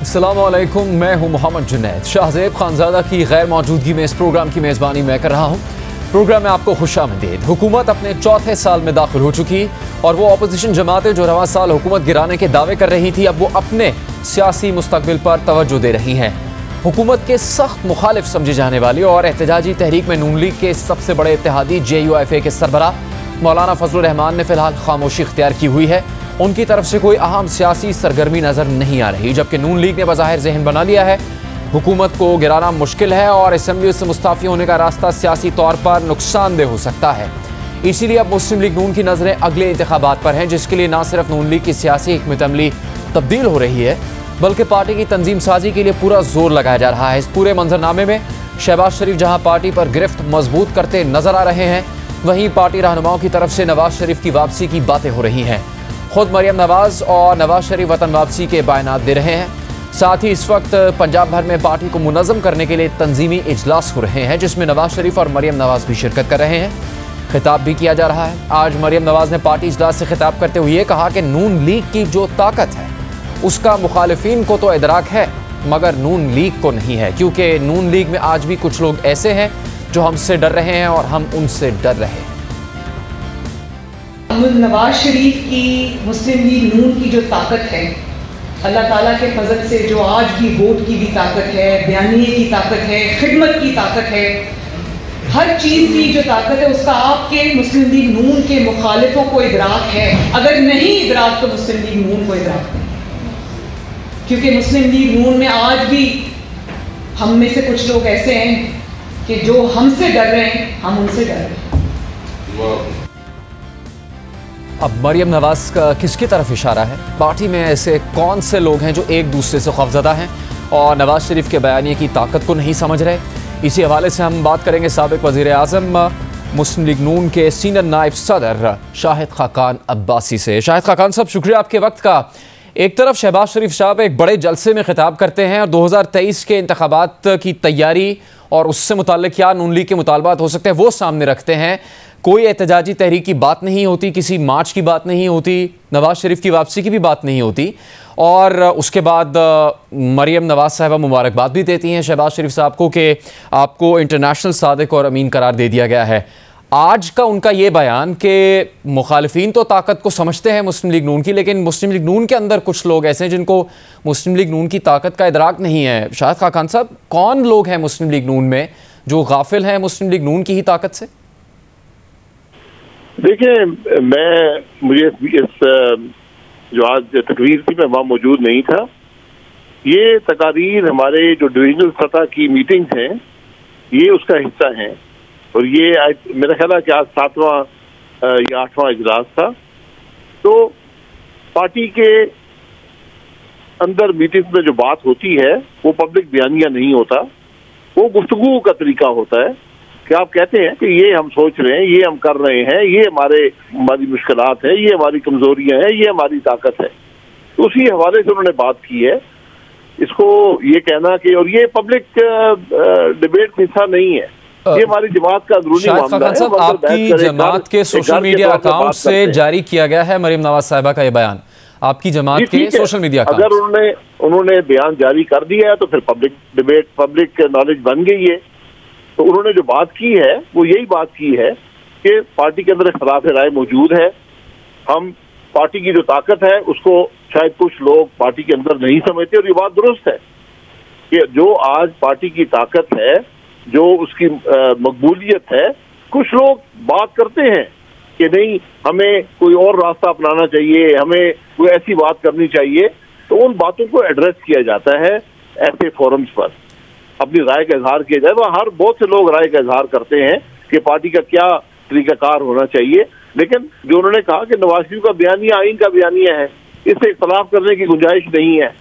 अस्सलामुअलैकुम, मैं हूं मोहम्मद जुनैद। शाहज़ेब खानज़ादा की गैर मौजूदगी में इस प्रोग्राम की मेज़बानी मैं कर रहा हूं। प्रोग्राम में आपको खुशामदीद। हुकूमत अपने चौथे साल में दाखिल हो चुकी और वो अपोजिशन जमातें जो रवां साल हुकूमत गिराने के दावे कर रही थी, अब वो अपने सियासी मुस्तकबिल पर तवज्जो दे रही हैं। हुकूमत के सख्त मुखालिफ समझे जाने वाले और एहतजाजी तहरीक में नून लीग के सबसे बड़े इत्तेहादी JUIF के सरबराह मौलाना फजलुर रहमान ने फिलहाल खामोशी इख्तियार की हुई है। उनकी तरफ से कोई अहम सियासी सरगर्मी नजर नहीं आ रही, जबकि नून लीग ने बज़ाहिर ज़हन बना लिया है हुकूमत को गिराना मुश्किल है और असम्बली से मुस्ताफ़ी होने का रास्ता सियासी तौर पर नुकसानदेह हो सकता है। इसीलिए अब मुस्लिम लीग नून की नज़रें अगले इंतखाबात पर हैं, जिसके लिए न सिर्फ नून लीग की सियासी हिकमत अमली तब्दील हो रही है, बल्कि पार्टी की तंजीम साजी के लिए पूरा जोर लगाया जा रहा है। इस पूरे मंजरनामे में शहबाज शरीफ जहां पार्टी पर गिरफ्त मजबूत करते नजर आ रहे हैं, वहीं पार्टी रहनुमाओं की तरफ से नवाज शरीफ की वापसी की बातें हो रही हैं। खुद मरियम नवाज और नवाज शरीफ वतन वापसी के बयानात दे रहे हैं। साथ ही इस वक्त पंजाब भर में पार्टी को मुनज़्ज़म करने के लिए तंजीमी इजलास हो रहे हैं, जिसमें नवाज शरीफ और मरियम नवाज भी शिरकत कर रहे हैं। खिताब भी किया जा रहा है। आज मरियम नवाज ने पार्टी इजलास से खिताब करते हुए ये कहा कि नून लीग की जो ताकत है उसका मुखालिफिन को तो इदराक है, मगर नून लीग को नहीं है, क्योंकि नून लीग में आज भी कुछ लोग ऐसे हैं जो हमसे डर रहे हैं और हम उनसे डर रहे हैं। नवाज शरीफ की मुस्लिम लीग नून की जो ताकत है, अल्लाह ताला के फजल से जो आज भी वोट की भी ताकत है, बयानिए की ताकत है, खिदमत की ताकत है, हर चीज़ की जो ताकत है उसका आपके मुस्लिम लीग नून के मुखालिफों को इदराक है। अगर नहीं इदराक तो मुस्लिम लीग नून को इदराक है, क्योंकि मुस्लिम लीग नून में आज भी हम में से कुछ लोग ऐसे हैं कि जो हमसे डर रहे हैं, हम उनसे डर रहे हैं। अब मरियम नवाज का किसकी तरफ इशारा है? पार्टी में ऐसे कौन से लोग हैं जो एक दूसरे से खौफज़दा हैं और नवाज शरीफ के बयानिए की ताकत को नहीं समझ रहे? इसी हवाले से हम बात करेंगे साबिक वज़ीर आज़म मुस्लिम लीग नून के सीनियर नायब सदर शाहिद खाकान अब्बासी से। शाहिद खाकान साहब, शुक्रिया आपके वक्त का। एक तरफ शहबाज शरीफ साहब एक बड़े जलसे में खिताब करते हैं और 2023 के इंतखाबात की तैयारी और उससे मुताल्लिक क्या नून लीग के मुतालबात हो सकते हैं वो सामने रखते हैं। कोई एहतजाजी तहरीक की बात नहीं होती, किसी मार्च की बात नहीं होती, नवाज शरीफ की वापसी की भी बात नहीं होती, और उसके बाद मरियम नवाज साहबा मुबारकबाद भी देती हैं शहबाज शरीफ साहब को कि आपको इंटरनेशनल सादिक और अमीन करार दे दिया गया है। आज का उनका ये बयान कि मुखालिफिन तो ताकत को समझते हैं मुस्लिम लीग नून की, लेकिन मुस्लिम लीग नून के अंदर कुछ लोग ऐसे हैं जिनको मुस्लिम लीग नून की ताकत का इदराक नहीं है। शाहिद खाकान साहब, कौन लोग हैं मुस्लिम लीग नून में जो गाफिल हैं मुस्लिम लीग नून की ही ताकत से? देखिए, मुझे इस जो आज तकरीर थी मैं वहाँ मौजूद नहीं था। ये तकारीर हमारे जो डिविजनल सतह की मीटिंग्स हैं ये उसका हिस्सा हैं, और ये मेरा ख्याल है कि आज 7वां या 8वां इजलास था। तो पार्टी के अंदर मीटिंग्स में जो बात होती है वो पब्लिक बयानिया नहीं होता, वो गुफ्तगू का तरीका होता है कि आप कहते हैं कि ये हम सोच रहे हैं, ये हम कर रहे हैं, ये हमारी मुश्किलात है, ये हमारी कमजोरियां हैं, ये हमारी ताकत है। तो उसी हवाले से उन्होंने बात की है। इसको ये कहना कि और ये पब्लिक डिबेट का हिस्सा नहीं है, ये हमारी जमात का अंदरूनी मामला है। आपकी जमात के सोशल मीडिया अकाउंट से जारी किया गया है मरियम नवाज साहिबा का ये बयान, आपकी जमात के सोशल मीडिया अकाउंट। अगर उन्होंने बयान जारी कर दिया है तो फिर पब्लिक डिबेट, पब्लिक नॉलेज बन गई है। तो उन्होंने जो बात की है वो यही बात की है कि पार्टी के अंदर इख्तिलाफ राय मौजूद है। हम पार्टी की जो ताकत है उसको शायद कुछ लोग पार्टी के अंदर नहीं समझते, और ये बात दुरुस्त है कि जो आज पार्टी की ताकत है, जो उसकी मकबूलियत है, कुछ लोग बात करते हैं कि नहीं हमें कोई और रास्ता अपनाना चाहिए, हमें कोई ऐसी बात करनी चाहिए। तो उन बातों को एड्रेस किया जाता है ऐसे फोरम्स पर, अपनी राय का इजहार किया जाए। वह बहुत से लोग राय का इजहार करते हैं कि पार्टी का क्या तरीकाकार होना चाहिए, लेकिन जो उन्होंने कहा कि नवाज शरीफ का बयानिया आईन का बयानिया है, इससे इख्तलाफ करने की गुंजाइश नहीं है।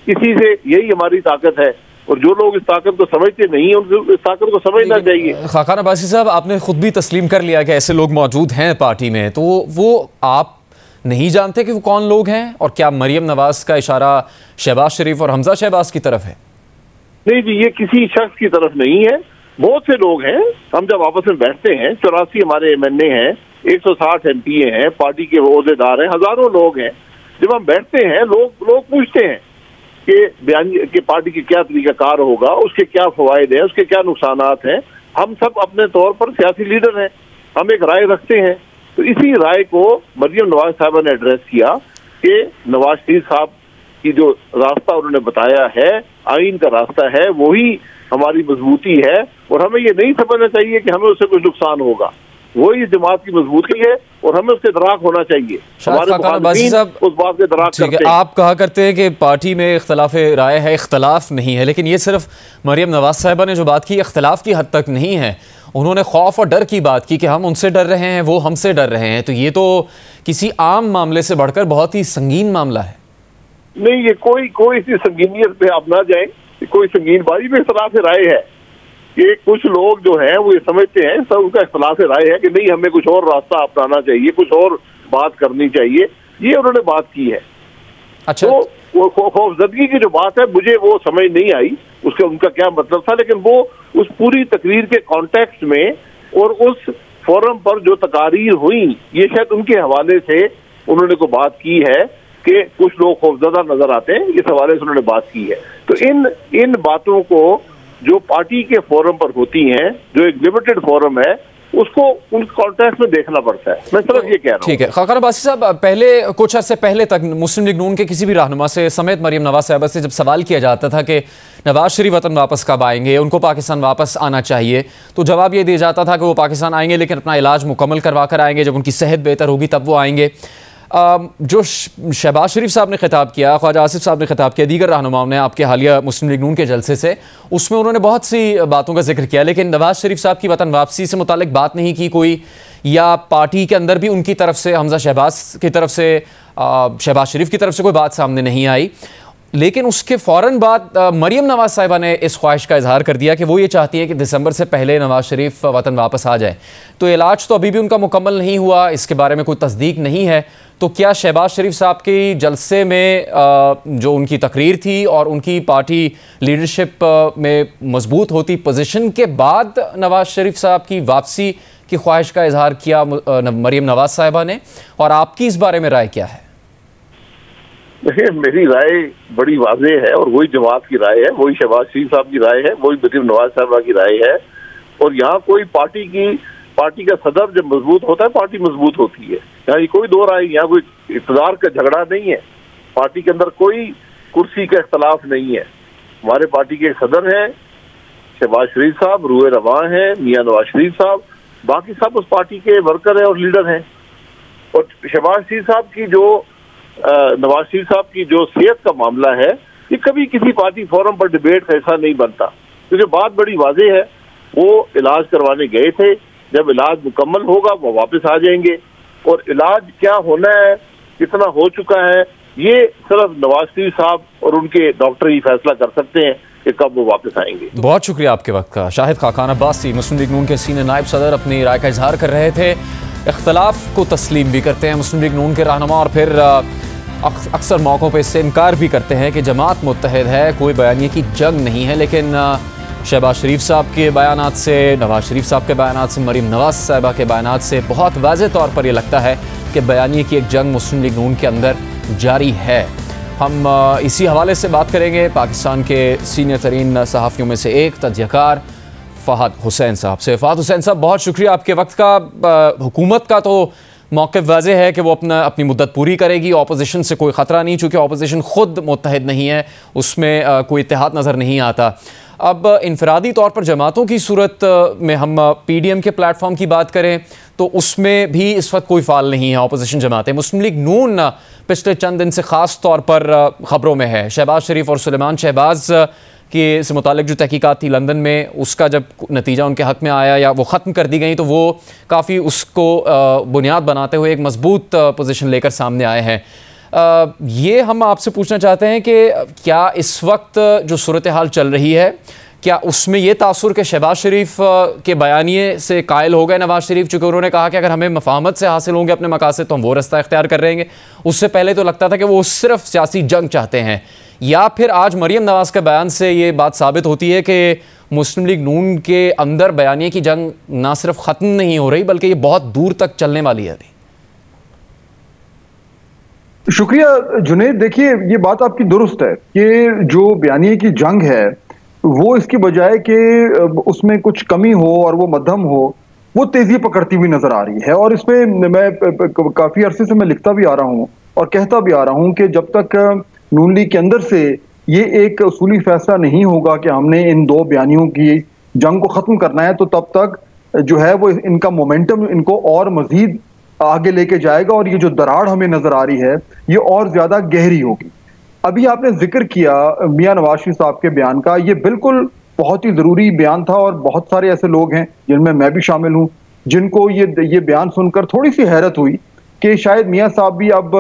इसी से यही हमारी ताकत है, और जो लोग इस ताकत को समझते नहीं उनको इस ताकत को समझना चाहिए। खाकान अब्बासी साहब, आपने खुद भी तस्लीम कर लिया कि ऐसे लोग मौजूद हैं पार्टी में, तो वो आप नहीं जानते कि वो कौन लोग हैं, और क्या मरियम नवाज का इशारा शहबाज शरीफ और हमजा शहबाज की तरफ है? नहीं जी, ये किसी शख्स की तरफ नहीं है। बहुत से लोग हैं, हम जब आपस में बैठते हैं, 84 हमारे MNA हैं, 160 MPA हैं, पार्टी के ओहदेदार हैं, हजारों लोग हैं। जब हम बैठते हैं लोग पूछते हैं कि बयान कि पार्टी के क्या तरीकाकार होगा, उसके क्या फवायद हैं, उसके क्या नुकसानात हैं। हम सब अपने तौर पर सियासी लीडर हैं, हम एक राय रखते हैं। तो इसी राय को मरियम नवाज साहबा ने एड्रेस किया कि नवाज शरीफ साहब की जो रास्ता उन्होंने बताया है, आइन का रास्ता है, वही हमारी मजबूती है और हमें ये नहीं समझना चाहिए कि हमें उससे कुछ नुकसान होगा। वही जमात की मजबूती है और हमें उससे दराक होना चाहिए। हमारे मुखालिफीन उस बात के दराक करते हैं। आप कहा करते हैं कि पार्टी में इख्तलाफ राय है, इख्तलाफ नहीं है, लेकिन ये सिर्फ मरियम नवाज साहिबा ने जो बात की इख्तलाफ की हद तक नहीं है। उन्होंने खौफ और डर की बात की कि हम उनसे डर रहे हैं, वो हमसे डर रहे हैं। तो ये तो किसी आम मामले से बढ़कर बहुत ही संगीन मामला है। नहीं, ये कोई इसी संगीनियत पे आप ना जाए, कोई संगीन बारी में इख्तलाफ राय है कि कुछ लोग जो हैं वो ये समझते हैं, सब उनका इख्तलाफ राय है कि नहीं हमें कुछ और रास्ता अपनाना चाहिए, कुछ और बात करनी चाहिए। ये उन्होंने बात की है। अच्छा, तो वो खौफजदगी की जो बात है मुझे वो समझ नहीं आई उसका उनका क्या मतलब था, लेकिन वो उस पूरी तकरीर के कॉन्टेक्स्ट में और उस फोरम पर जो तकारीर हुई, ये शायद उनके हवाले से उन्होंने को बात की है कि कुछ लोग खौफजदा नजर आते हैं, इस हवाले से उन्होंने बात की है। तो इन बातों को जो पार्टी के फोरम पर होती हैं, जो एक लिमिटेड फोरम है, उसको उन कॉन्टेक्स्ट में देखना पड़ता है। मैं सिर्फ ये कह रहा हूँ। ठीक है खाकर अब्बासी साहब, पहले कुछ अर्से पहले तक मुस्लिम लीग नून के किसी भी रहनुमा से समेत मरियम नवाज साहिबा से जब सवाल किया जाता था कि नवाज शरीफ वतन वापस कब आएंगे, उनको पाकिस्तान वापस आना चाहिए, तो जवाब ये दिया जाता था कि वो पाकिस्तान आएंगे लेकिन अपना इलाज मुकम्मल करवा कर आएंगे, जब उनकी सेहत बेहतर होगी तब वो आएंगे। जो शहबाज शरीफ साहब ने खिताब किया, ख्वाजा आसिफ साहब ने खिताब किया, दीगर रहनुमाओं ने आपके हालिया मुस्लिम लीग नून के जलसे से, उसमें उन्होंने बहुत सी बातों का जिक्र किया, लेकिन नवाज शरीफ साहब की वतन वापसी से मुतालिक बात नहीं की कोई, या पार्टी के अंदर भी उनकी तरफ से, हमजा शहबाज की तरफ से, शहबाज शरीफ की तरफ से कोई बात सामने नहीं आई। लेकिन उसके फ़ौरन बाद मरियम नवाज साहिबा ने इस ख्वाहिश का इजहार कर दिया कि वो ये चाहती है कि दिसंबर से पहले नवाज शरीफ वतन वापस आ जाए। तो इलाज तो अभी भी उनका मुकम्मल नहीं हुआ, इसके बारे में कोई तस्दीक नहीं है। तो क्या शहबाज शरीफ साहब की जलसे में जो उनकी तकरीर थी और उनकी पार्टी लीडरशिप में मजबूत होती पोजीशन के बाद नवाज शरीफ साहब की वापसी की ख्वाहिश का इजहार किया मरियम नवाज साहिबा ने, और आपकी इस बारे में राय क्या है? देखिए, मेरी राय बड़ी वाज़ेह है और वही जमात की राय है, वही शहबाज शरीफ साहब की राय है, वही मरियम नवाज साहिबा की राय है। और यहाँ कोई पार्टी का सदर जब मजबूत होता है, पार्टी मजबूत होती है। यहाँ कोई दो राय, यहाँ कोई इक़्तिदार का झगड़ा नहीं है, पार्टी के अंदर कोई कुर्सी का इख्तलाफ नहीं है। हमारे पार्टी के सदर हैं शहबाज शरीफ साहब, रूए रवां हैं मियां नवाज शरीफ साहब, बाकी सब उस पार्टी के वर्कर हैं और लीडर हैं। और शहबाज शरीफ साहब की जो नवाज शरीफ साहब की जो सेहत का मामला है, ये कभी किसी पार्टी फोरम पर डिबेट का हिस्सा नहीं बनता, क्योंकि बात बड़ी वाज़ेह है। वो इलाज करवाने गए थे, जब इलाज मुकम्मल होगा वो वापस आ जाएंगे, और इलाज क्या होना है, कितना हो चुका है, ये सिर्फ नवाज शरीफ साहब और उनके डॉक्टर ही फैसला कर सकते हैं कि कब वो वापस आएंगे। बहुत शुक्रिया आपके वक्त का। शाहिद खाकान अब्बासी मुस्लिम लीग नून के सीनियर नायब सदर अपनी राय का इजहार कर रहे थे। इख्तलाफ को तस्लीम भी करते हैं मुस्लिम लीग नून के रहनुमा, और फिर अक्सर मौक़ों पर इससे इनकार भी करते हैं कि जमात मुत्तहिद है, कोई बयानिए की जंग नहीं है। लेकिन शहबाज शरीफ साहब के बयानात से, नवाज शरीफ साहब के बयानात से, मरियम नवाज साहिबा के बयानात से बहुत वाज़ेह तौर पर यह लगता है कि बयानिए की एक जंग मुस्लिम लीग नून के अंदर जारी है। हम इसी हवाले से बात करेंगे पाकिस्तान के सीनियर तरीन सहाफ़ियों में से एक तज्ज़ियाकार फ़हद हुसैन साहब से। फ़हद हुसैन साहब, बहुत शुक्रिया आपके वक्त का। हुकूमत का तो मौक़िफ़ वाज़ेह है कि वो अपनी मुद्दत पूरी करेगी, अपोजिशन से कोई ख़तरा नहीं, चूँकि अपोजिशन ख़ुद मुत्तहिद नहीं है, उसमें कोई इत्तेहाद नज़र नहीं आता। अब इनफरादी तौर पर जमातों की सूरत में हम PDM के प्लेटफॉर्म की बात करें तो उसमें भी इस वक्त कोई फाल नहीं है अपोजिशन जमातें। मुस्लिम लीग नून पिछले चंद दिन से ख़ास तौर पर ख़बरों में है। शहबाज शरीफ और सुलेमान शहबाज के से मुतालिक जो तहकीकात थी लंदन में, उसका जब नतीजा उनके हक़ में आया या वो ख़त्म कर दी गई, तो वो काफ़ी उसको बुनियाद बनाते हुए एक मजबूत पोजीशन लेकर सामने आए हैं। ये हम आपसे पूछना चाहते हैं कि क्या इस वक्त जो सूरत हाल चल रही है, क्या उसमें ये तासुर के शहबाज शरीफ के बयानिए से कायल हो गए नवाज शरीफ, चूँकि उन्होंने कहा कि अगर हमें मफाहमत से हासिल होंगे अपने मकासद तो हम वो रास्ता इख्तियार कर रहेंगे। उससे पहले तो लगता था कि वो सिर्फ सियासी जंग चाहते हैं। या फिर आज मरियम नवाज के बयान से ये बात साबित होती है कि मुस्लिम लीग नून के अंदर बयानिए की जंग ना सिर्फ ख़त्म नहीं हो रही बल्कि ये बहुत दूर तक चलने वाली है अभी। शुक्रिया जुनैद। देखिए, ये बात आपकी दुरुस्त है कि जो बयानिए की जंग है वो इसकी बजाय कि उसमें कुछ कमी हो और वो मध्यम हो, वो तेजी पकड़ती हुई नजर आ रही है। और इसमें मैं काफी अरसे से मैं लिखता भी आ रहा हूँ और कहता भी आ रहा हूँ कि जब तक नून लीग के अंदर से ये एक उसूली फैसला नहीं होगा कि हमने इन दो बयानियों की जंग को खत्म करना है, तो तब तक जो है वो इनका मोमेंटम इनको और मजीद आगे लेके जाएगा और ये जो दरार हमें नजर आ रही है ये और ज्यादा गहरी होगी। अभी आपने जिक्र किया मियां नवाज शरीफ साहब के बयान का, ये बिल्कुल बहुत ही जरूरी बयान था और बहुत सारे ऐसे लोग हैं जिनमें मैं भी शामिल हूं जिनको ये बयान सुनकर थोड़ी सी हैरत हुई कि शायद मियां साहब भी अब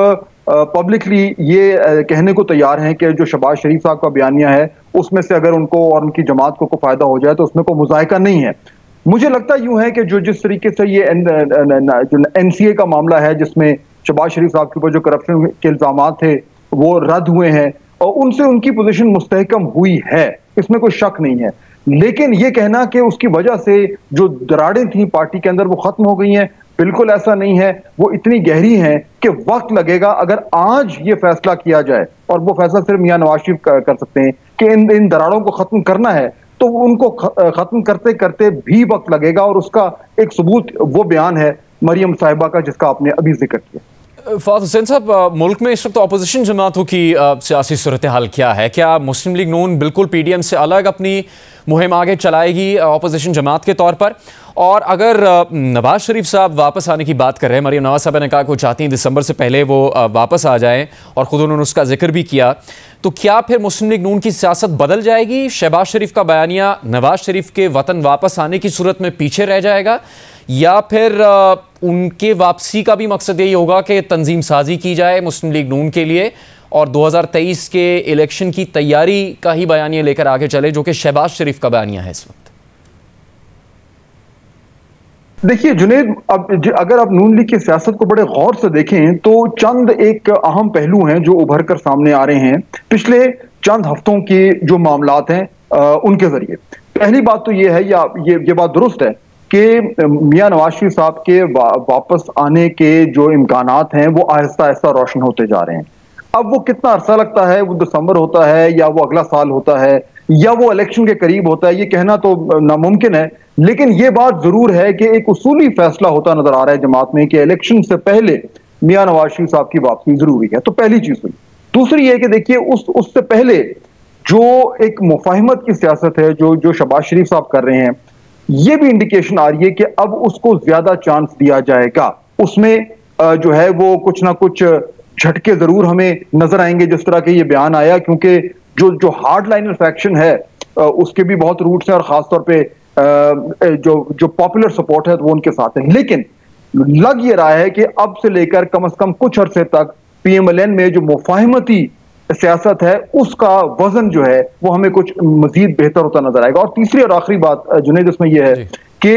पब्लिकली ये कहने को तैयार हैं कि जो शहबाज शरीफ साहब का बयानिया है उसमें से अगर उनको और उनकी जमात को फायदा हो जाए तो उसमें कोई मुजायका नहीं है। मुझे लगता यूं है कि जो जिस तरीके से ये जो NCA का मामला है जिसमें शहबाज शरीफ साहब के ऊपर जो करप्शन के इल्जाम थे वो रद्द हुए हैं और उनसे उनकी पोजीशन मुस्तहकम हुई है, इसमें कोई शक नहीं है। लेकिन ये कहना कि उसकी वजह से जो दरारें थी पार्टी के अंदर वो खत्म हो गई हैं, बिल्कुल ऐसा नहीं है। वो इतनी गहरी हैं कि वक्त लगेगा। अगर आज ये फैसला किया जाए, और वो फैसला सिर्फ मियां नवाज शरीफ कर सकते हैं कि इन दरारों को खत्म करना है, तो उनको खत्म करते करते भी वक्त लगेगा। और उसका एक सबूत वो बयान है मरियम साहिबा का जिसका आपने अभी जिक्र किया। फवाद हुसैन साहब, मुल्क में इस वक्त अपोजिशन जमातों की सियासी सूरत हाल क्या है? क्या मुस्लिम लीग नून बिल्कुल PDM से अलग अपनी मुहिम आगे चलाएगी अपोजिशन जमात के तौर पर? और अगर नवाज शरीफ साहब वापस आने की बात कर रहे हैं, मरियम नवाज साहब ने कहा कि वो चाहती हैं दिसंबर से पहले वो वापस आ जाएं और ख़ुद उन्होंने उसका जिक्र भी किया, तो क्या फिर मुस्लिम लीग नून की सियासत बदल जाएगी? शहबाज शरीफ का बयानिया नवाज शरीफ के वतन वापस आने की सूरत में पीछे रह जाएगा, या फिर उनके वापसी का भी मकसद यही होगा कि तंजीम साजी की जाए मुस्लिम लीग नून के लिए और 2023 के इलेक्शन की तैयारी का ही बयानिया लेकर आगे चले, जो कि शहबाज शरीफ का बयानिया है इस वक्त? देखिए जुनैद, अब अगर आप नून लीग की सियासत को बड़े गौर से देखें तो चंद एक अहम पहलू हैं जो उभर कर सामने आ रहे हैं पिछले चंद हफ्तों के जो मामलात हैं उनके जरिए। पहली बात तो ये है, या ये बात दुरुस्त है कि मियां नवाज शरीफ साहब के वापस आने के जो इम्कानात हैं वो आहिस्ता आहिस्ता रोशन होते जा रहे हैं। अब वो कितना अरसा लगता है, वो दिसंबर होता है या वो अगला साल होता है या वो इलेक्शन के करीब होता है, ये कहना तो नामुमकिन है। लेकिन ये बात जरूर है कि एक उसूली फैसला होता नजर आ रहा है जमात में कि इलेक्शन से पहले मियां नवाज शरीफ साहब की वापसी जरूरी है। तो पहली चीज हुई। दूसरी है कि देखिए उससे पहले जो एक मुफाहिमत की सियासत है जो शहबाज शरीफ साहब कर रहे हैं, ये भी इंडिकेशन आ रही है कि अब उसको ज्यादा चांस दिया जाएगा। उसमें जो है वो कुछ ना कुछ झटके जरूर हमें नजर आएंगे जिस तरह के ये बयान आया, क्योंकि जो हार्ड लाइनर फैक्शन है उसके भी बहुत रूट्स हैं और खासतौर पे जो पॉपुलर सपोर्ट है वो उनके साथ है। लेकिन लग ये रहा है कि अब से लेकर कम से कम कुछ अरसे तक PMLN में जो मुफाहिमती सियासत है उसका वजन जो है वो हमें कुछ मजीद बेहतर होता नजर आएगा। और तीसरी और आखिरी बात जुनैद इसमें यह है कि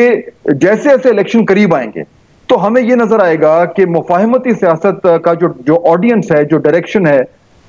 जैसे जैसे इलेक्शन करीब आएंगे तो हमें यह नजर आएगा कि मुफाहिमती सियासत का जो ऑडियंस है, जो डायरेक्शन है,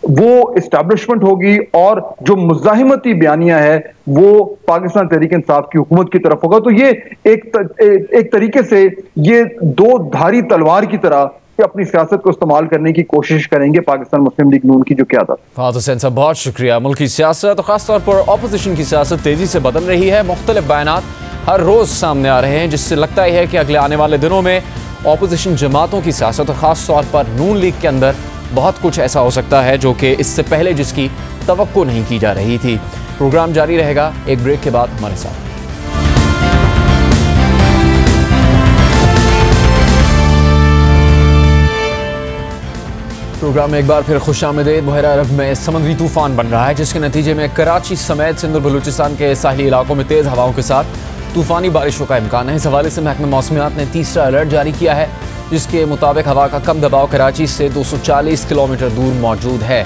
वो इस्टेब्लिशमेंट होगी और जो मुजाहिमती बयानिया है वो पाकिस्तान तहरीक इंसाफ की हुकूमत की तरफ होगा। तो ये एक तरीके से ये दो धारी तलवार की तरह अपनी सियासत को इस्तेमाल करने की कोशिश करेंगे पाकिस्तान मुस्लिम लीग नून की जो क़यादत। फवाद हुसैन साहब, बहुत शुक्रिया। मुल्क की सियासत और खासतौर पर अपोजिशन की सियासत तेजी से बदल रही है। मुख्तलिफ बयानात हर रोज सामने आ रहे हैं जिससे लगता है कि अगले आने वाले दिनों में अपोजिशन जमातों की सियासत और खासतौर पर नून लीग के अंदर बहुत कुछ ऐसा हो सकता है जो कि इससे पहले जिसकी तवक्को नहीं की जा रही थी। प्रोग्राम जारी रहेगा एक ब्रेक के बाद हमारे साथ। प्रोग्राम में एक बार फिर खुशामदीद। बहरा अरब में समुद्री तूफान बन रहा है जिसके नतीजे में कराची समेत सिंध और बलूचिस्तान के साहिली इलाकों में तेज़ हवाओं के साथ तूफानी बारिशों का इम्कान है। इस हवाले से महकमा मौसमियात ने तीसरा अलर्ट जारी किया है जिसके मुताबिक हवा का कम दबाव कराची से 240 किलोमीटर दूर मौजूद है।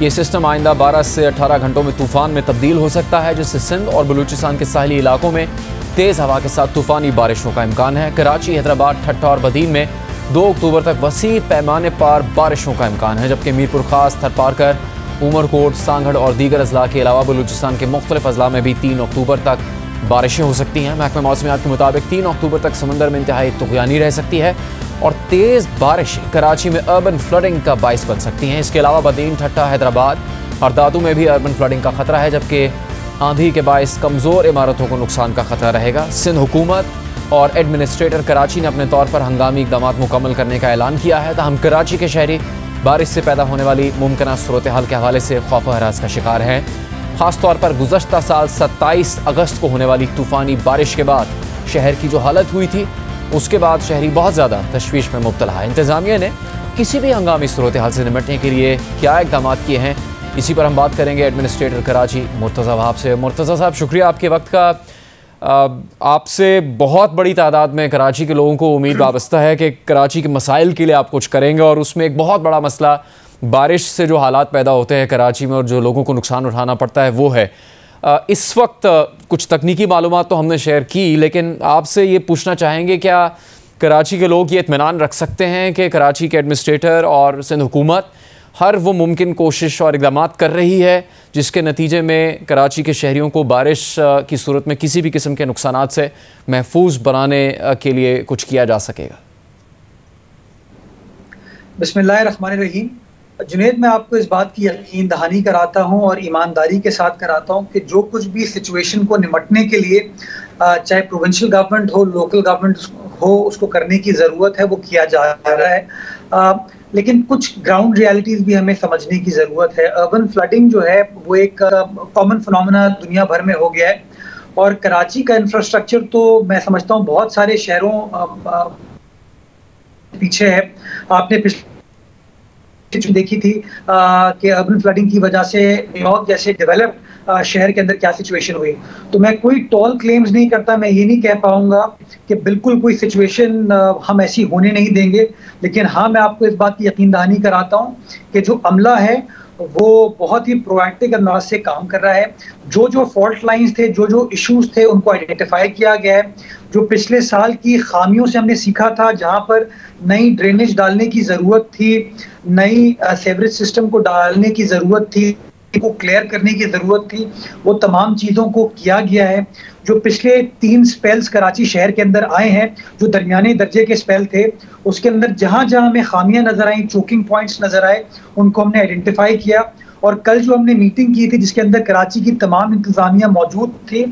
ये सिस्टम आइंदा 12 से 18 घंटों में तूफान में तब्दील हो सकता है जिससे सिंध और बलूचिस्तान के साहिली इलाकों में तेज़ हवा के साथ तूफानी बारिशों का इम्कान है। कराची, हैदराबाद, ठट्टा और बदीन में 2 अक्टूबर तक वसी पैमाने पर बारिशों का इम्कान है, जबकि मीरपुर खास, थरपारकर, उमरकोट, सांगड़ और दीगर अजला के अलावा बलूचिस्तान के मुख्तलिफ अजला में भी 3 अक्टूबर तक बारिशें हो सकती हैं। महकमा मौसमियात के मुताबिक 3 अक्टूबर तक समंदर में इंतहाई तुग़यानी रह सकती है और तेज़ बारिशें कराची में अर्बन फ्लडिंग का बाइस बन सकती हैं। इसके अलावा बदीन, ठट्टा, हैदराबाद और दादू में भी अर्बन फ्लडिंग का खतरा है, जबकि आंधी के बाइस कमज़ोर इमारतों को नुकसान का खतरा रहेगा। सिंध हुकूमत और एडमिनिस्ट्रेटर कराची ने अपने तौर पर हंगामी इक़दामात मुकम्मल करने का ऐलान किया है, ताहम कराची के शहरी बारिश से पैदा होने वाली मुमकिन सूरत हाल के हवाले से खौफ व हरास का शिकार हैं। ख़ासतौर पर गुज़श्ता साल 27 अगस्त को होने वाली तूफ़ानी बारिश के बाद शहर की जो हालत हुई थी, उसके बाद शहरी बहुत ज़्यादा तशवीश में मुब्तला है। इंतज़ामिया ने किसी भी हंगामी सूरत हाल से निपटने के लिए क्या इक़दाम किए हैं, इसी पर हम बात करेंगे एडमिनिस्ट्रेटर कराची मुर्तज़ा वहाब से। मुर्तज़ा साहब, शुक्रिया आपके वक्त का। आपसे बहुत बड़ी तादाद में कराची के लोगों को उम्मीद वाबस्ता है कि कराची के मसाइल के लिए आप कुछ करेंगे, और उसमें एक बहुत बड़ा मसला बारिश से जो हालात पैदा होते हैं कराची में और जो लोगों को नुकसान उठाना पड़ता है वो है। इस वक्त कुछ तकनीकी मालूमात तो हमने शेयर की, लेकिन आपसे ये पूछना चाहेंगे, क्या कराची के लोग ये इत्मीनान रख सकते हैं कि कराची के एडमिनिस्ट्रेटर और सिंध हुकूमत हर वो मुमकिन कोशिश और इक़दाम कर रही है जिसके नतीजे में कराची के शहरियों को बारिश की सूरत में किसी भी किस्म के नुकसानात से महफूज बनाने के लिए कुछ किया जा सकेगा? बिस्मिल्लाहिर्रहमानिर्रहीम। जुनेद, मैं आपको इस बात की यकीन दहानी कराता हूँ और ईमानदारी के साथ कराता हूँ कि जो कुछ भी सिचुएशन को निपटने के लिए चाहे प्रोविंशियल गवर्नमेंट हो, लोकल गवर्नमेंट हो, उसको करने की ज़रूरत है, वो किया जा रहा है। लेकिन कुछ ग्राउंड रियलिटीज़ भी हमें समझने की ज़रूरत है। अर्बन फ्लडिंग जो है वो एक कॉमन फिनोमेना दुनिया भर में हो गया है, और कराची का इंफ्रास्ट्रक्चर तो मैं समझता हूँ बहुत सारे शहरों पीछे है। आपने पिछले देखी थी कि अर्बन फ्लडिंग की वजह से न्यूयॉर्क जैसे डेवलप शहर के अंदर क्या सिचुएशन हुई। तो मैं कोई टॉल क्लेम्स नहीं करता, मैं ये नहीं कह पाऊंगा कि बिल्कुल कोई सिचुएशन हम ऐसी होने नहीं देंगे, लेकिन हाँ, मैं आपको इस बात की यकीन दहानी कराता हूँ कि जो अमला है वो बहुत ही प्रोएक्टिव अंदाज से काम कर रहा है। जो जो फॉल्ट लाइंस थे, जो जो इश्यूज थे, उनको आइडेंटिफाई किया गया है। जो पिछले साल की खामियों से हमने सीखा था, जहां पर नई ड्रेनेज डालने की ज़रूरत थी, नई सेवरेज सिस्टम को डालने की ज़रूरत थी, को क्लियर करने की ज़रूरत थी, वो तमाम चीज़ों को किया गया है। जो पिछले 3 स्पेल्स कराची शहर के अंदर आए हैं, जो दरमियाने दर्जे के स्पेल थे, उसके अंदर जहां जहां हमें खामियां नजर आई, चोकिंग पॉइंट्स नजर आए, उनको हमने आइडेंटिफाई किया। और कल जो हमने मीटिंग की थी जिसके अंदर कराची की तमाम इंतजामिया मौजूद थी,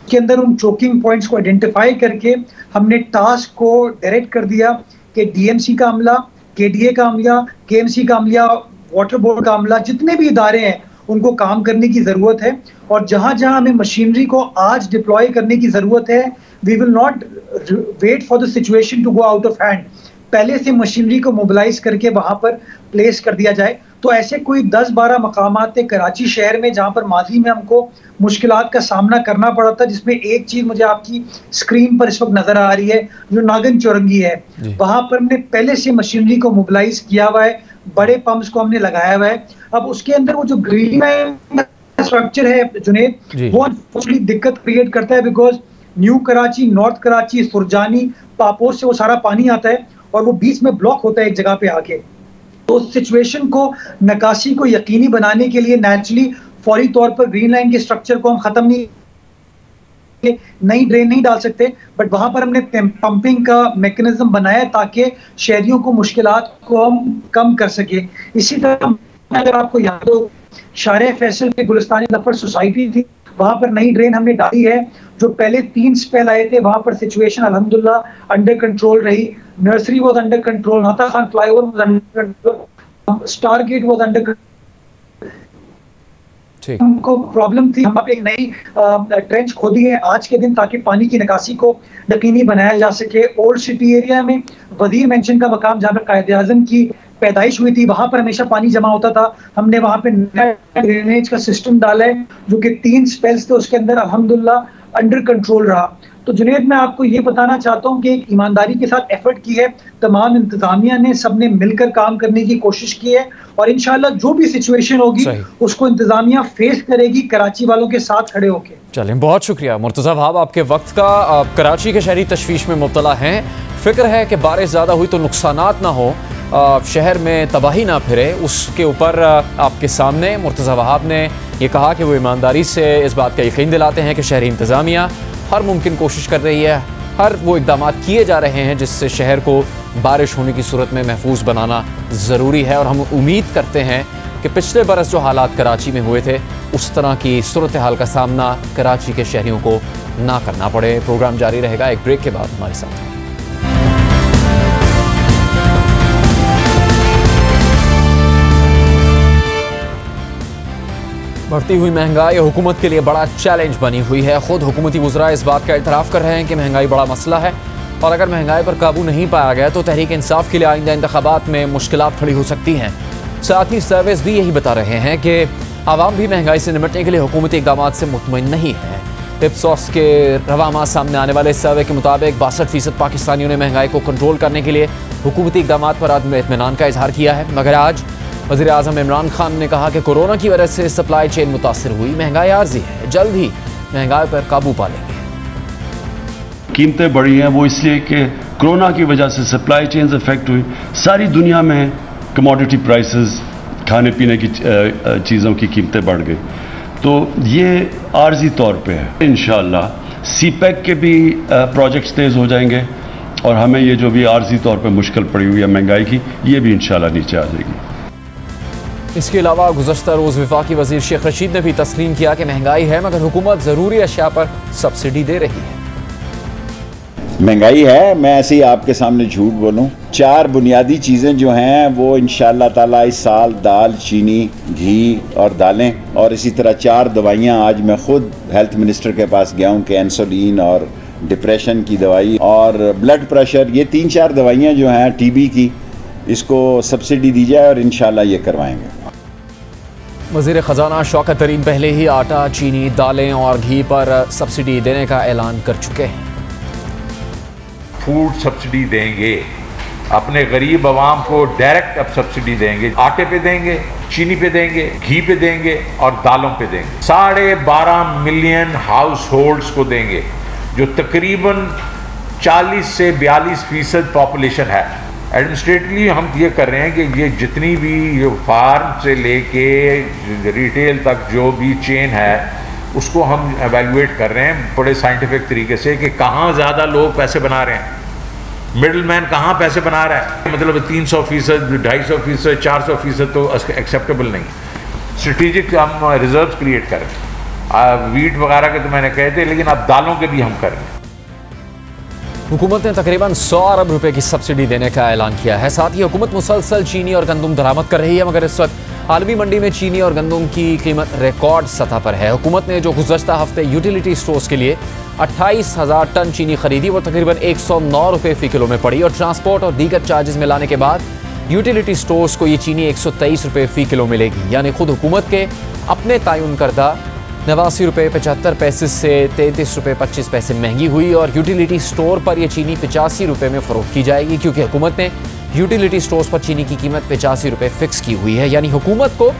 के अंदर उन चोकिंग पॉइंट्स को आइडेंटिफाई करके हमने टास्क को डायरेक्ट कर दिया कि डीएमसी का अमला, केडीए का अमला, केएमसी का अमला, वाटर बोर्ड का अमला, जितने भी इदारे हैं उनको काम करने की जरूरत है। और जहां जहां हमें मशीनरी को आज डिप्लॉय करने की जरूरत है, we will not wait for the situation to go out of hand, पहले से मशीनरी को मोबिलाइज करके वहां पर प्लेस कर दिया जाए। तो ऐसे कोई 10-12 मकामात थे कराची शहर में जहां पर माजी में हमको मुश्किलात का सामना करना पड़ा था, जिसमें एक चीज मुझे आपकी स्क्रीन पर इस वक्त नजर आ रही है, जो नागन चौरंगी है, वहां पर हमने पहले से मशीनरी को मोबिलाइज किया हुआ है, बड़े पंप्स को हमने लगाया हुआ है। अब उसके अंदर वो जो ग्रीन स्ट्रक्चर है जुनेद, वो अनफॉर्चुनेटली दिक्कत क्रिएट करता है, because new Karachi, north Karachi, Surjani, पापोर से वो सारा पानी आता है और वो बीच में ब्लॉक होता है एक जगह पे आके। तो उस सिचुएशन को, नकाशी को यकीनी बनाने के लिए नेचुरली फौरी तौर पर ग्रीन लाइन के स्ट्रक्चर को हम खत्म नहीं, नई ड्रेन नहीं डाल सकते, बट वहां पर हमने पंपिंग का मैकेनिज्म बनाया ताकि शहरियों को मुश्किलात को हम कम कर सके। इसी तरह अगर आपको याद हो, शारे फैसल पे गुलिस्तानी नफर सोसाइटी थी, वहां पर नई ड्रेन हमने डाली है। जो पहले 3 स्पेल आए थे वहां पर सिचुएशन अल्हम्दुलिल्लाह अंडर कंट्रोल रही। Nursery was under control, Nata Khan flyover was under control, star gate was under control. हमको प्रॉब्लम थी, हम एक नई ट्रेंच खोदी है आज के दिन ताकि पानी की निकासी को यकीनी बनाया जा सके। ओल्ड सिटी एरिया में वजीर मेंशन का मकाम जहाँ पर कायदे आज़म की पैदाइश हुई थी, वहां पर हमेशा पानी जमा होता था। हमने वहां पे ड्रेनेज का सिस्टम डाला है जो कि 3 स्पेल्स थे, उसके अंदर अल्हम्दुलिल्लाह अंडर कंट्रोल रहा। तो जुनेद, मैं आपको ये बताना चाहता हूँ कि एक ईमानदारी के साथ एफर्ट की है, तमाम इंतजामिया ने, सबने मिलकर काम करने की कोशिश की है, और इंशाल्लाह जो भी सिचुएशन होगी उसको इंतजामिया फेस करेगी कराची वालों के साथ खड़े होकर। चलें, बहुत शुक्रिया मुर्तज़ा वहाब आपके वक्त का। कराची के शहरी तशवीश में मुब्तला हैं, फिक्र है कि बारिश ज़्यादा हुई तो नुकसानात ना हो, शहर में तबाही ना फिरे। उसके ऊपर आपके सामने मुर्तज़ा वहाब ने यह कहा कि वो ईमानदारी से इस बात का यकीन दिलाते हैं कि शहरी इंतज़ामिया हर मुमकिन कोशिश कर रही है हर वो इकदाम किए जा रहे हैं जिससे शहर को बारिश होने की सूरत में महफूज बनाना ज़रूरी है। और हम उम्मीद करते हैं कि पिछले बरस जो हालात कराची में हुए थे उस तरह की सूरत हाल का सामना कराची के शहरियों को ना करना पड़े। प्रोग्राम जारी रहेगा एक ब्रेक के बाद हमारे साथ। बढ़ती हुई महंगाई हुकूमत के लिए बड़ा चैलेंज बनी हुई है। खुद हुकूमती वज़रा इस बात का इतराफ़ कर रहे हैं कि महंगाई बड़ा मसला है और अगर महंगाई पर काबू नहीं पाया गया तो तहरीक इंसाफ के लिए आइंदा इंतखाबात में मुश्किलात खड़ी हो सकती हैं। साथ ही सर्वेस भी यही बता रहे हैं कि आवाम भी महंगाई से निपटने के लिए हुकूमती इक़दामात से मुतमईन नहीं है। इप्सॉस के रवा माह सामने आने वाले सर्वे के मुताबिक 62% पाकिस्तानियों ने महंगाई को कंट्रोल करने के लिए हुकूमती इक़दामात पर आदम इत्मीनान का इजहार किया है। मगर आज वज़ीर आज़म इमरान खान ने कहा कि कोरोना की वजह से सप्लाई चेन मुतासिर हुई, महंगाई आर्जी है, जल्द ही महंगाई पर काबू पा लेंगे। कीमतें बढ़ी हैं वो इसलिए कि कोरोना की वजह से सप्लाई चेन्स अफेक्ट हुई। सारी दुनिया में कमोडिटी प्राइसेस, खाने पीने की चीज़ों की कीमतें बढ़ गई, तो ये आर्जी तौर पे है। इंशाअल्लाह सीपैक के भी प्रोजेक्ट्स तेज़ हो जाएंगे और हमें ये जो भी आर्जी तौर पे मुश्किल पड़ी हुई है महंगाई की, ये भी इंशाअल्लाह नीचे आ जाएगी। इसके अलावा गुज़श्ता रोज़ वफाकी वज़ीर शेख रशीद ने भी तस्लीम किया कि महंगाई है मगर हुकूमत ज़रूरी अशिया पर सब्सिडी दे रही है। महंगाई है, मैं ऐसे ही आपके सामने झूठ बोलूं? 4 बुनियादी चीज़ें जो हैं वो इंशाअल्लाह ताला इस साल दाल, चीनी, घी और दालें और इसी तरह 4 दवाइयाँ आज मैं खुद हेल्थ मिनिस्टर के पास गया हूँ कि इंसुलिन और डिप्रेशन की दवाई और ब्लड प्रेशर, ये 3-4 दवाइयाँ जो हैं टीबी की, इसको सब्सिडी दी जाए और इंशाअल्लाह ये करवाएंगे। वज़ीर ख़जाना शौकत तरीन पहले ही आटा, चीनी, दालें और घी पर सब्सिडी देने का ऐलान कर चुके हैं। फूड सब्सिडी देंगे, अपने गरीब आवाम को डायरेक्ट अब सब्सिडी देंगे। आटे पे देंगे, चीनी पे देंगे, घी पे देंगे और दालों पे देंगे। 12.5 मिलियन हाउस होल्ड्स को देंगे जो तकरीबन 40 से 42% पॉपुलेशन है। एडमिनिस्ट्रेटिवली हम ये कर रहे हैं कि ये जितनी भी ये फार्म से लेके रिटेल तक जो भी चेन है उसको हम एवेलुएट कर रहे हैं बड़े साइंटिफिक तरीके से कि कहाँ ज़्यादा लोग पैसे बना रहे हैं, मिडिल मैन कहाँ पैसे बना रहा है। मतलब 300%, 250%, 400% तो एक्सेप्टेबल नहीं। स्ट्रेटेजिक हम रिजर्व क्रिएट कर रहे हैं। वीट वगैरह के तो मैंने कहे थे, लेकिन अब दालों के भी हम कर रहे हैं। हुकूमत ने तकरीबन 100 अरब रुपए की सब्सिडी देने का ऐलान किया है। साथ ही हुकूमत मुसलसल चीनी और गंदम दरामद कर रही है मगर इस वक्त आलमी मंडी में चीनी और गंदम की कीमत रिकॉर्ड सतह पर है। हुकूमत ने जो गुज़श्ता हफ्ते यूटिलिटी स्टोर्स के लिए 28,000 टन चीनी खरीदी वो तकरीबन 109 रुपये फ़ी किलो में पड़ी और ट्रांसपोर्ट और दीगर चार्जेस मिलाने के बाद यूटिलिटी स्टोर्स को ये चीनी 123 रुपये फ़ी किलो मिलेगी। यानी खुद हुकूमत के अपने तयन करदा 89 रुपये 75 पैसे से 33 रुपये 25 पैसे महंगी हुई और यूटिलिटी स्टोर पर यह चीनी 85 रुपये में फ़रोख्त की जाएगी क्योंकि हुकूमत ने यूटिलिटी स्टोर्स पर चीनी की कीमत 85 रुपये फ़िक्स की हुई है। यानी हुकूमत को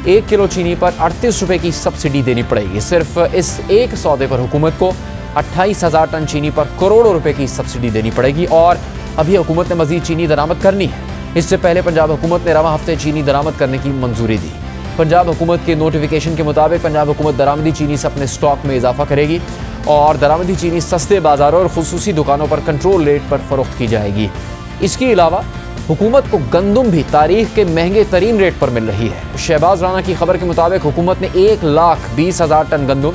1 किलो चीनी पर 38 रुपये की सब्सिडी देनी पड़ेगी। सिर्फ इस एक सौदे पर हुकूमत को 28,000 टन चीनी पर करोड़ों रुपये की सब्सिडी देनी पड़ेगी और अभी हुकूमत ने मज़ीद चीनी दरामद करनी है। इससे पहले पंजाब हुकूमत ने रवां हफ्ते चीनी दरामद करने की मंजूरी दी। पंजाब हुकूमत के नोटिफिकेशन के मुताबिक पंजाब हुकूमत दरामदी चीनी से अपने स्टॉक में इजाफा करेगी और दरामदी चीनी सस्ते बाजारों और खुसूसी दुकानों पर कंट्रोल रेट पर फ़रोख्त की जाएगी। इसके अलावा हुकूमत को गंदम भी तारीख के महंगे तरीन रेट पर मिल रही है। शहबाज राना की खबर के मुताबिक हुकूमत ने 1,20,000 टन गंदम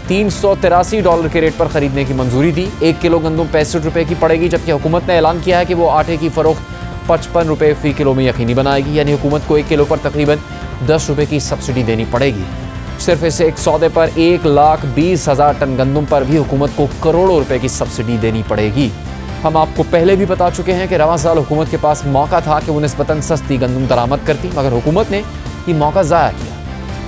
$383 के रेट पर खरीदने की मंजूरी दी। 1 किलो गंदम 65 रुपये की पड़ेगी जबकि हुकूमत ने ऐलान किया है कि वो आटे की फ़रोख्त 55 रुपये फ़ी किलो में यकीनी बनाएगी। यानी हुकूमत को 1 किलो पर तकरीबन 10 रुपये की सब्सिडी देनी पड़ेगी। सिर्फ इस एक सौदे पर 1,20,000 टन गंदम पर भी हुकूमत को करोड़ों रुपए की सब्सिडी देनी पड़ेगी। हम आपको पहले भी बता चुके हैं कि रवां साल हुकूमत के पास मौका था कि वो निस्बतन सस्ती गंदम दरामद करती मगर हुकूमत ने ये मौका ज़ाया किया।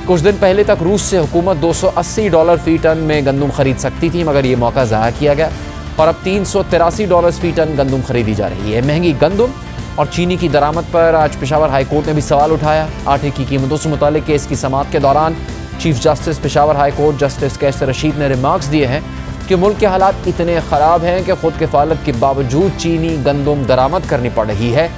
कुछ दिन पहले तक रूस से हुकूमत $280 फ़ी टन में गंदम खरीद सकती थी मगर ये मौका ज़ाया किया गया और अब $383 फ़ी टन गंदम खरीदी जा रही है। महंगी गंदम और चीनी की दरामद पर आज पेशावर हाई कोर्ट ने भी सवाल उठाया। आटे की कीमतों से मुतालिक केस की समाअत के दौरान chief justice Peshawar high court justice Qaiser Rasheed ने रिमार्क्स दिए हैं कि मुल्क के हालात इतने ख़राब हैं कि खुद किफ़ालत के बावजूद चीनी गंदम दरामद करनी पड़ रही है।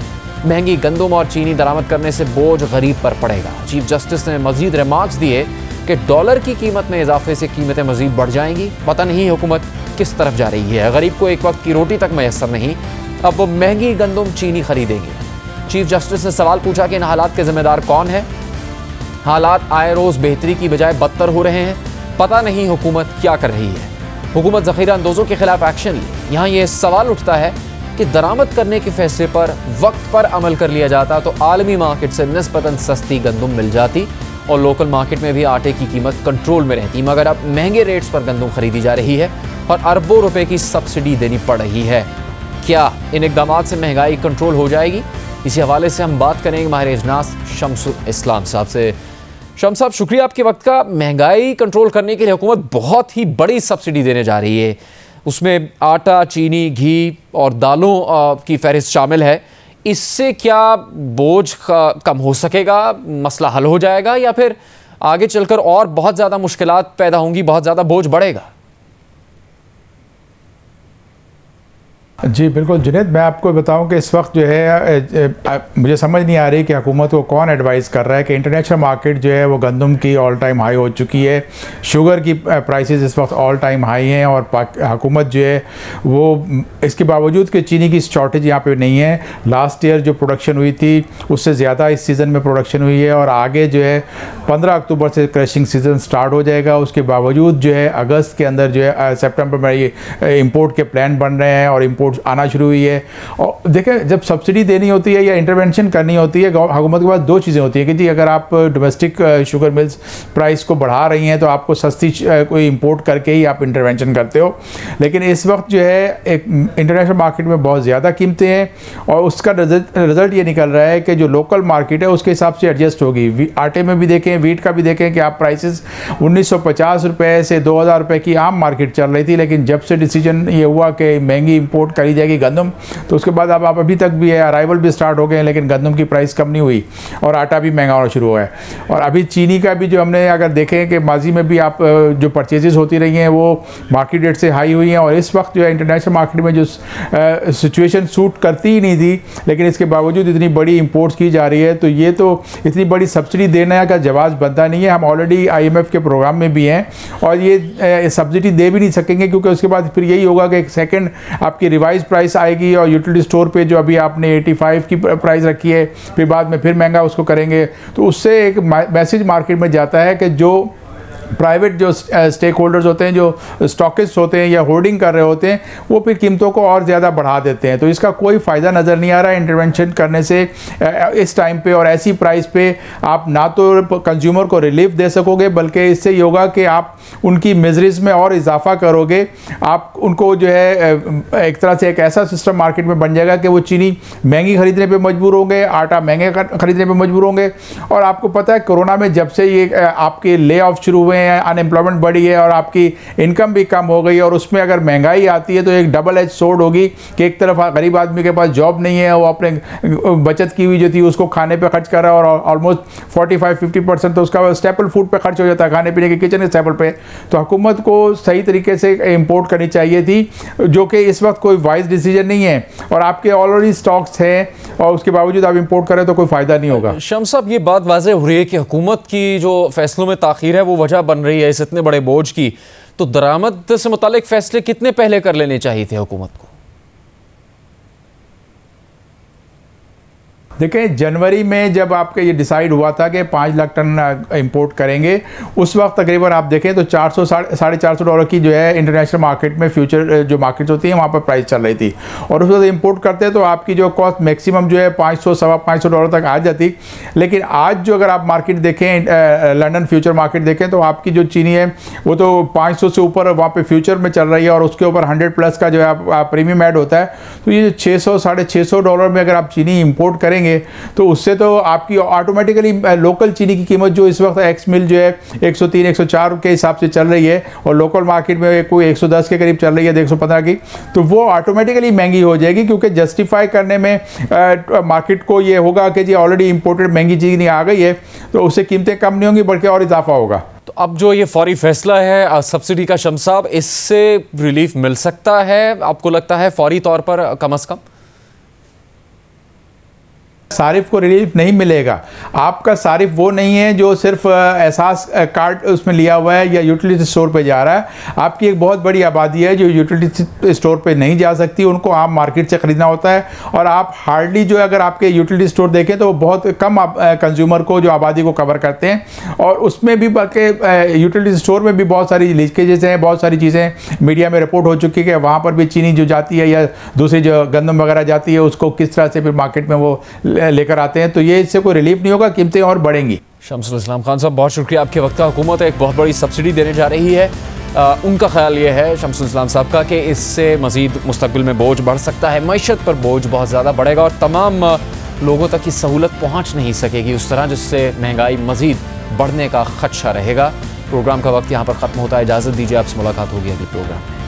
महंगी गंदम और चीनी दरामद करने से बोझ गरीब पर पड़ेगा। चीफ जस्टिस ने मजीद रिमार्क्स दिए कि डॉलर की कीमत में इजाफे से कीमतें मजीद बढ़ जाएंगी। पता नहीं हुकूमत किस तरफ जा रही है। गरीब को एक वक्त की रोटी तक मैसर नहीं, अब वो महंगी गंदम चीनी खरीदेंगे। चीफ जस्टिस ने सवाल पूछा कि इन हालात के जिम्मेदार कौन है। हालात आए रोज बेहतरी की बजाय बदतर हो रहे हैं, पता नहीं हुकूमत क्या कर रही है। हुकूमत ज़ख़ीरा अंदोज़ों के खिलाफ एक्शन ले। यहाँ ये सवाल उठता है कि दरामद करने के फैसले पर वक्त पर अमल कर लिया जाता तो आलमी मार्केट से निस्बतन सस्ती गंदम मिल जाती और लोकल मार्केट में भी आटे की कीमत कंट्रोल में रहती, मगर अब महंगे रेट्स पर गंदम खरीदी जा रही है और अरबों रुपए की सब्सिडी देनी पड़ रही है। क्या इन इक़दामात से महंगाई कंट्रोल हो जाएगी? इसी हवाले से हम बात करेंगे माहिर इजनास शम्सुल इस्लाम साहब से। शम्स साहब, शुक्रिया आपके वक्त का। महंगाई कंट्रोल करने के लिए हुकूमत बहुत ही बड़ी सब्सिडी देने जा रही है, उसमें आटा, चीनी, घी और दालों की फहरिस्त शामिल है। इससे क्या बोझ कम हो सकेगा, मसला हल हो जाएगा, या फिर आगे चलकर और बहुत ज़्यादा मुश्किलात पैदा होंगी, बहुत ज़्यादा बोझ बढ़ेगा? जी बिल्कुल जुनैद, मैं आपको बताऊं कि इस वक्त जो है मुझे समझ नहीं आ रही कि हुकूमत को कौन एडवाइस कर रहा है कि इंटरनेशनल मार्केट जो है वो गंदम की ऑल टाइम हाई हो चुकी है, शुगर की प्राइसेस इस वक्त ऑल टाइम हाई हैं और हुकूमत जो है वो इसके बावजूद कि चीनी की शॉर्टेज यहाँ पे नहीं है। लास्ट ईयर जो प्रोडक्शन हुई थी उससे ज़्यादा इस सीज़न में प्रोडक्शन हुई है और आगे जो है 15 अक्टूबर से क्रशिंग सीज़न स्टार्ट हो जाएगा। उसके बावजूद जो है अगस्त के अंदर जो है सितंबर में ये इम्पोर्ट के प्लान बन रहे हैं और इम्पोर्ट आना शुरू हुई है। और देखें, जब सब्सिडी देनी होती है या इंटरवेंशन करनी होती है हुकूमत के पास दो चीज़ें होती है कि जी अगर आप डोमेस्टिक शुगर मिल्स प्राइस को बढ़ा रही हैं तो आपको सस्ती कोई इंपोर्ट करके ही आप इंटरवेंशन करते हो, लेकिन इस वक्त जो है एक इंटरनेशनल मार्केट में बहुत ज़्यादा कीमतें हैं और उसका रिजल्ट ये निकल रहा है कि जो लोकल मार्केट है उसके हिसाब से एडजस्ट होगी। आटे में भी देखें, वीट का भी देखें कि आप प्राइसेस 1950 रुपये से 2000 रुपये की आम मार्केट चल रही थी, लेकिन जब से डिसीजन ये हुआ कि महंगी इंपोर्ट करी जाएगी गंदम, तो उसके बाद अब आप अभी तक भी है, अराइवल भी स्टार्ट हो गए हैं, लेकिन गंदम की प्राइस कम नहीं हुई और आटा भी महंगा होना शुरू हुआ है। और अभी चीनी का भी जो हमने अगर देखें कि माजी में भी आप जो परचेजेस होती रही हैं वो मार्केट रेट से हाई हुई हैं और इस वक्त जो है इंटरनेशनल मार्केट में जो सिचुएशन सूट करती ही नहीं थी, लेकिन इसके बावजूद इतनी बड़ी इंपोर्ट्स की जा रही है, तो ये तो इतनी बड़ी सब्सिडी देने का जवाब बनता नहीं है। हम ऑलरेडी IMF के प्रोग्राम में भी हैं और ये सब्सिडी दे भी नहीं सकेंगे क्योंकि उसके बाद फिर यही होगा कि एक सेकेंड आपकी रिवाइज प्राइस आएगी और यूटिलिटी स्टोर पे जो अभी आपने 85 की प्राइस रखी है फिर बाद में फिर महंगा उसको करेंगे, तो उससे एक मैसेज मार्केट में जाता है कि जो प्राइवेट जो स्टेक होल्डर्स होते हैं, जो स्टॉकिस्ट होते हैं या होल्डिंग कर रहे होते हैं, वो फिर कीमतों को और ज़्यादा बढ़ा देते हैं। तो इसका कोई फ़ायदा नज़र नहीं आ रहा है इंटरवेंशन करने से इस टाइम पे और ऐसी प्राइस पे आप ना तो कंज्यूमर को रिलीफ दे सकोगे बल्कि इससे ये होगा कि आप उनकी मिजरीज में और इजाफा करोगे। आप उनको जो है एक तरह से एक ऐसा सिस्टम मार्केट में बन जाएगा कि वो चीनी महंगी खरीदने पर मजबूर होंगे, आटा महंगे खरीदने पर मजबूर होंगे। और आपको पता है कोरोना में जब से ये आपके ले ऑफ शुरू हुए, अनएम्प्लॉयमेंट बढ़ी है और आपकी इनकम भी कम हो गई और उसमें अगर महंगाई आती है तो एक डबल एज सोर्ड होगी कि एक तरफ गरीब आदमी के पास जॉब नहीं है, वो अपने बचत की हुई जो थी उसको खाने पे खर्च कर रहा है और ऑलमोस्ट 45-50% तो उसका स्टेपल फूड पे खर्च हो जाता है, खाने पीने के किचन के स्टेपल पे। तो हुकूमत को सही तरीके से इम्पोर्ट करनी चाहिए थी, जो कि इस वक्त कोई वाइज डिसीजन नहीं है और आपके ऑलरेडी स्टॉक्स हैं और उसके बावजूद आप इम्पोर्ट करें तो कोई फ़ायदा नहीं होगा। शम्स साहब, ये बात वाज़ेह हो रही है कि हुकूमत की जो फैसलों में ताख़ीर है वो वजह बन रही है इस इतने बड़े बोझ की, तो दरामद से मुतालिक फैसले कितने पहले कर लेने चाहिए थे हुकूमत को? देखें, जनवरी में जब आपका ये डिसाइड हुआ था कि 5 लाख टन इंपोर्ट करेंगे, उस वक्त तकरीबन आप देखें तो $400-450 की जो है इंटरनेशनल मार्केट में फ्यूचर जो मार्केट्स होती हैं वहाँ पर प्राइस चल रही थी और उस वक्त इंपोर्ट करते तो आपकी जो कॉस्ट मैक्सिमम जो है $500-525 तक आ जाती। लेकिन आज जो अगर आप मार्केट देखें, लंदन फ्यूचर मार्केट देखें, तो आपकी जो चीनी है वो तो 500 से ऊपर वहाँ पर फ्यूचर में चल रही है और उसके ऊपर 100+ का जो है प्रीमियम ऐड होता है। तो ये $600-650 में अगर आप चीनी इंपोर्ट करेंगे तो उससे तो आपकी ऑटोमेटिकली लोकल चीनी की कीमत जो इस वक्त एक्स मिल जो है 103-104 के हिसाब से चल रही है और लोकल मार्केट में कोई 110 के करीब चल रही है, 115 की, तो वो ऑटोमेटिकली महंगी हो जाएगी क्योंकि जस्टिफाई करने में मार्केट को ये होगा कि जी ऑलरेडी इंपोर्टेड महंगी चीनी आ गई है तो उससे कीमतें कम नहीं होंगी बल्कि और इजाफा होगा। तो अब जो ये फौरी फैसला है सब्सिडी का, शम्स साहब, इससे रिलीफ मिल सकता है आपको लगता है फौरी तौर पर कम अज़ कम? सारिफ को रिलीफ नहीं मिलेगा। आपका सारिफ वो नहीं है जो सिर्फ एहसास कार्ड उसमें लिया हुआ है या यूटिलिटी स्टोर पे जा रहा है। आपकी एक बहुत बड़ी आबादी है जो यूटिलिटी स्टोर पे नहीं जा सकती, उनको आप मार्केट से ख़रीदना होता है। और आप हार्डली जो अगर आपके यूटिलिटी स्टोर देखें तो बहुत कम कंज्यूमर को जो आबादी को कवर करते हैं। और उसमें भी बल्कि यूटिलिटी स्टोर में भी बहुत सारी लीकेजेस हैं, बहुत सारी चीज़ें मीडिया में रिपोर्ट हो चुकी है कि वहाँ पर भी चीनी जो जाती है या दूसरी जो गंदम वगैरह जाती है उसको किस तरह से फिर मार्केट में वो लेकर आते हैं। तो ये इससे कोई रिलीफ नहीं होगा, कीमतें और बढ़ेंगी। शमसुल इस्लाम खान साहब, बहुत शुक्रिया आपके वक्त का। हुकूमत एक बहुत बड़ी सब्सिडी देने जा रही है। उनका ख्याल ये है शमसुल इस्लाम साहब का कि इससे मज़ीद मुस्तकबिल में बोझ बढ़ सकता है, मईशत पर बोझ बहुत ज़्यादा बढ़ेगा और तमाम लोगों तक की सहूलत पहुँच नहीं सकेगी उस तरह, जिससे महंगाई मज़ीद बढ़ने का खदशा रहेगा। प्रोग्राम का वक्त यहाँ पर ख़त्म होता है। इजाज़त दीजिए, आपसे मुलाकात होगी अगले प्रोग्राम में।